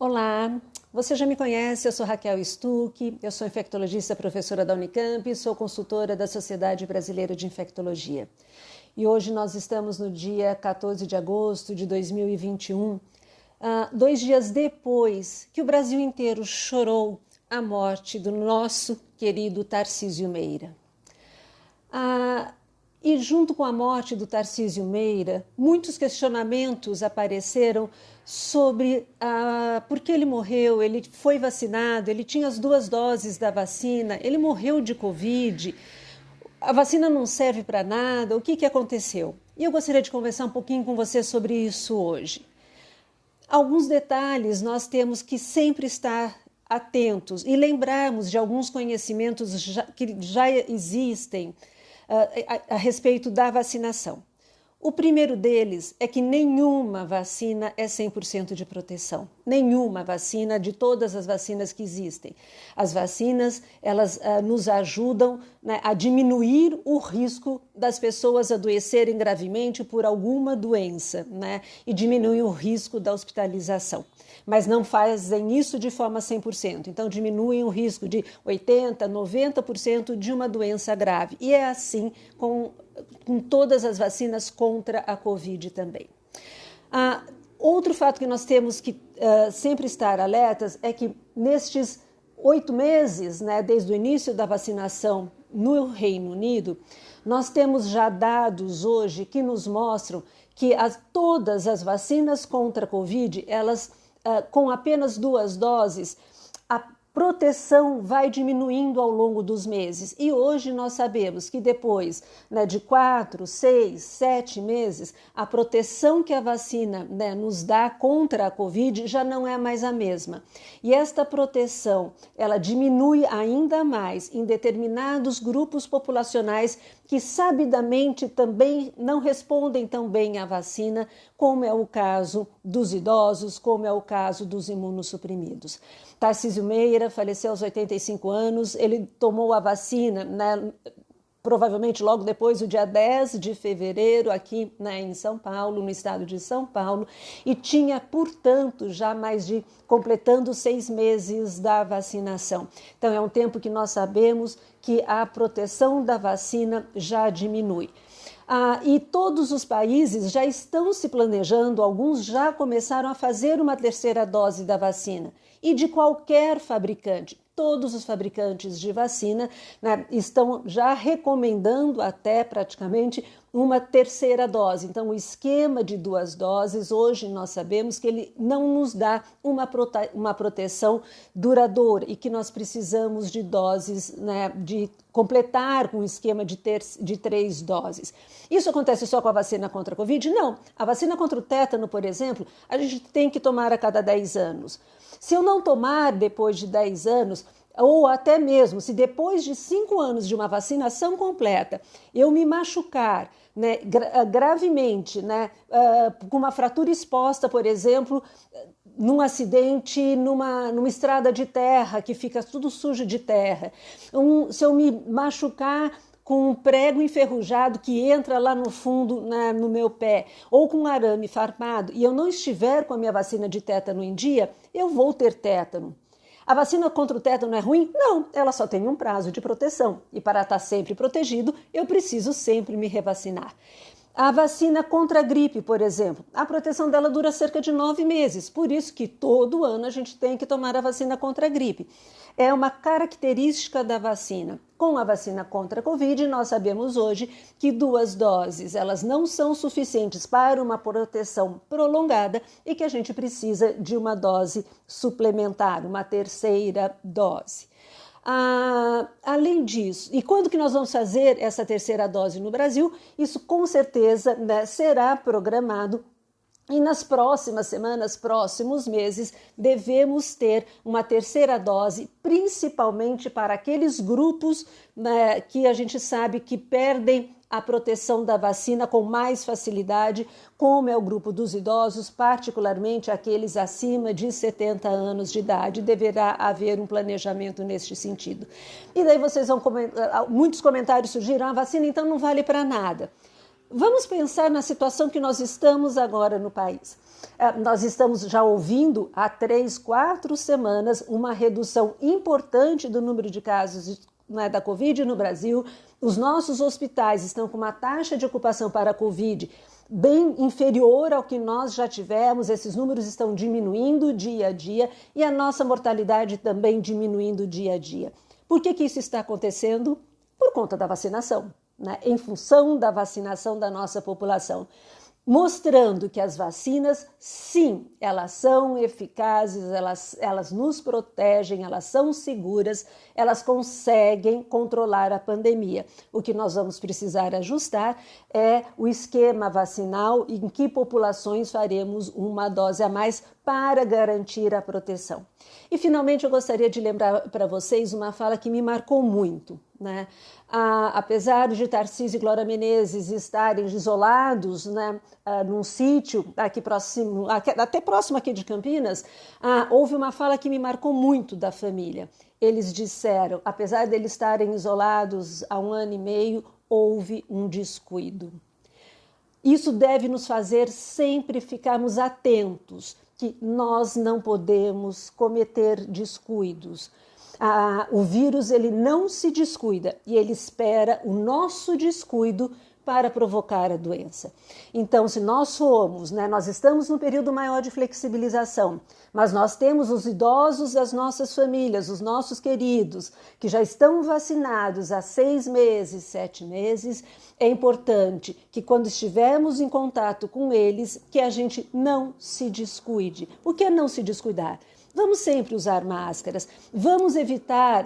Olá, você já me conhece, eu sou Raquel Stuck, eu sou infectologista, professora da Unicamp e sou consultora da Sociedade Brasileira de Infectologia. E hoje nós estamos no dia 14 de agosto de 2021, 2 dias depois que o Brasil inteiro chorou a morte do nosso querido Tarcísio Meira. E junto com a morte do Tarcísio Meira, muitos questionamentos apareceram sobre por que ele morreu. Ele foi vacinado, ele tinha as 2 doses da vacina, ele morreu de Covid, a vacina não serve para nada, o que aconteceu? E eu gostaria de conversar um pouquinho com você sobre isso hoje. Alguns detalhes nós temos que sempre estar atentos e lembrarmos de alguns conhecimentos que já existem a respeito da vacinação. O primeiro deles é que nenhuma vacina é 100% de proteção. Nenhuma vacina, de todas as vacinas que existem. As vacinas, elas nos ajudam, né, a diminuir o risco das pessoas adoecerem gravemente por alguma doença, né, e diminuir o risco da hospitalização. Mas não fazem isso de forma 100%. Então, diminuem o risco de 80%, 90% de uma doença grave. E é assim com todas as vacinas contra a Covid também. Outro fato que nós temos que sempre estar alertas é que nestes 8 meses, né, desde o início da vacinação no Reino Unido, nós temos já dados hoje que nos mostram que todas as vacinas contra a Covid, elas com apenas 2 doses, a proteção vai diminuindo ao longo dos meses. E hoje nós sabemos que depois, né, de 4, 6, 7 meses, a proteção que a vacina, né, nos dá contra a Covid já não é mais a mesma. E esta proteção, ela diminui ainda mais em determinados grupos populacionais que sabidamente também não respondem tão bem à vacina, como é o caso dos idosos, como é o caso dos imunossuprimidos. Tarcísio Meira faleceu aos 85 anos, ele tomou a vacina, né, provavelmente logo depois do dia 10 de fevereiro, aqui, né, em São Paulo, no estado de São Paulo, e tinha, portanto, já completando 6 meses da vacinação. Então, é um tempo que nós sabemos que a proteção da vacina já diminui. E todos os países já estão se planejando, alguns já começaram a fazer uma 3ª dose da vacina. E de qualquer fabricante, todos os fabricantes de vacina, né, estão já recomendando até praticamente uma 3ª dose. Então, o esquema de 2 doses, hoje nós sabemos que ele não nos dá uma proteção duradoura e que nós precisamos de doses, né, de completar com o esquema de 3 doses. Isso acontece só com a vacina contra a Covid? Não. A vacina contra o tétano, por exemplo, a gente tem que tomar a cada 10 anos. Se eu não tomar depois de 10 anos, ou até mesmo se depois de 5 anos de uma vacinação completa eu me machucar, né, gravemente, né, com uma fratura exposta, por exemplo, num acidente, numa estrada de terra que fica tudo sujo de terra, se eu me machucar com um prego enferrujado que entra lá no fundo, no meu pé, ou com um arame farpado, e eu não estiver com a minha vacina de tétano em dia, eu vou ter tétano. A vacina contra o tétano é ruim? Não, ela só tem um prazo de proteção. E para estar sempre protegido, eu preciso sempre me revacinar. A vacina contra a gripe, por exemplo, a proteção dela dura cerca de 9 meses. Por isso que todo ano a gente tem que tomar a vacina contra a gripe. É uma característica da vacina. Com a vacina contra a Covid, nós sabemos hoje que 2 doses, elas não são suficientes para uma proteção prolongada e que a gente precisa de uma dose suplementar, uma 3ª dose. Além disso, e quando que nós vamos fazer essa 3ª dose no Brasil? Isso com certeza, né, será programado. E nas próximas semanas, próximos meses, devemos ter uma 3ª dose, principalmente para aqueles grupos, né, que a gente sabe que perdem a proteção da vacina com mais facilidade, como é o grupo dos idosos, particularmente aqueles acima de 70 anos de idade. Deverá haver um planejamento neste sentido. E daí vocês vão comentar, muitos comentários surgiram, a vacina então não vale para nada. Vamos pensar na situação que nós estamos agora no país. Nós estamos já ouvindo há 3, 4 semanas uma redução importante do número de casos da Covid no Brasil. Os nossos hospitais estão com uma taxa de ocupação para a Covid bem inferior ao que nós já tivemos. Esses números estão diminuindo dia a dia e a nossa mortalidade também diminuindo dia a dia. Por que isso está acontecendo? Por conta da vacinação, né? Em função da vacinação da nossa população. Mostrando que as vacinas, sim, elas são eficazes, elas nos protegem, elas são seguras, elas conseguem controlar a pandemia. O que nós vamos precisar ajustar é o esquema vacinal, em que populações faremos uma dose a mais para garantir a proteção. E, finalmente, eu gostaria de lembrar para vocês uma fala que me marcou muito, né? Apesar de Tarcísio e Glória Menezes estarem isolados, né, num sítio aqui próximo, até próximo aqui de Campinas, houve uma fala que me marcou muito da família. Eles disseram, apesar de eles estarem isolados há 1 ano e meio, houve um descuido. Isso deve nos fazer sempre ficarmos atentos, que nós não podemos cometer descuidos. O vírus ele não se descuida e ele espera o nosso descuido para provocar a doença. Então, se nós somos, nós estamos num período maior de flexibilização, mas nós temos os idosos das nossas famílias, os nossos queridos, que já estão vacinados há 6 meses, 7 meses, é importante que quando estivermos em contato com eles, que a gente não se descuide. O que é não se descuidar? Vamos sempre usar máscaras, vamos evitar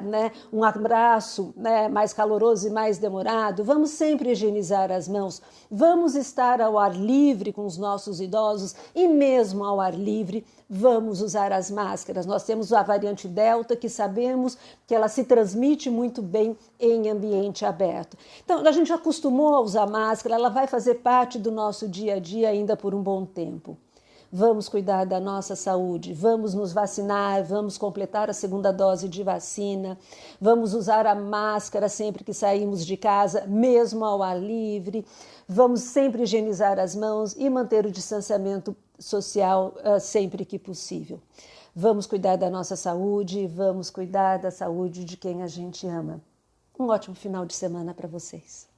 um abraço mais caloroso e mais demorado, vamos sempre higienizar as mãos, vamos estar ao ar livre com os nossos idosos e mesmo ao ar livre vamos usar as máscaras. Nós temos a variante Delta que sabemos que ela se transmite muito bem em ambiente aberto. Então a gente acostumou a usar máscara, ela vai fazer parte do nosso dia a dia ainda por um bom tempo. Vamos cuidar da nossa saúde, vamos nos vacinar, vamos completar a 2ª dose de vacina, vamos usar a máscara sempre que saímos de casa, mesmo ao ar livre, vamos sempre higienizar as mãos e manter o distanciamento social sempre que possível. Vamos cuidar da nossa saúde, vamos cuidar da saúde de quem a gente ama. Um ótimo final de semana para vocês.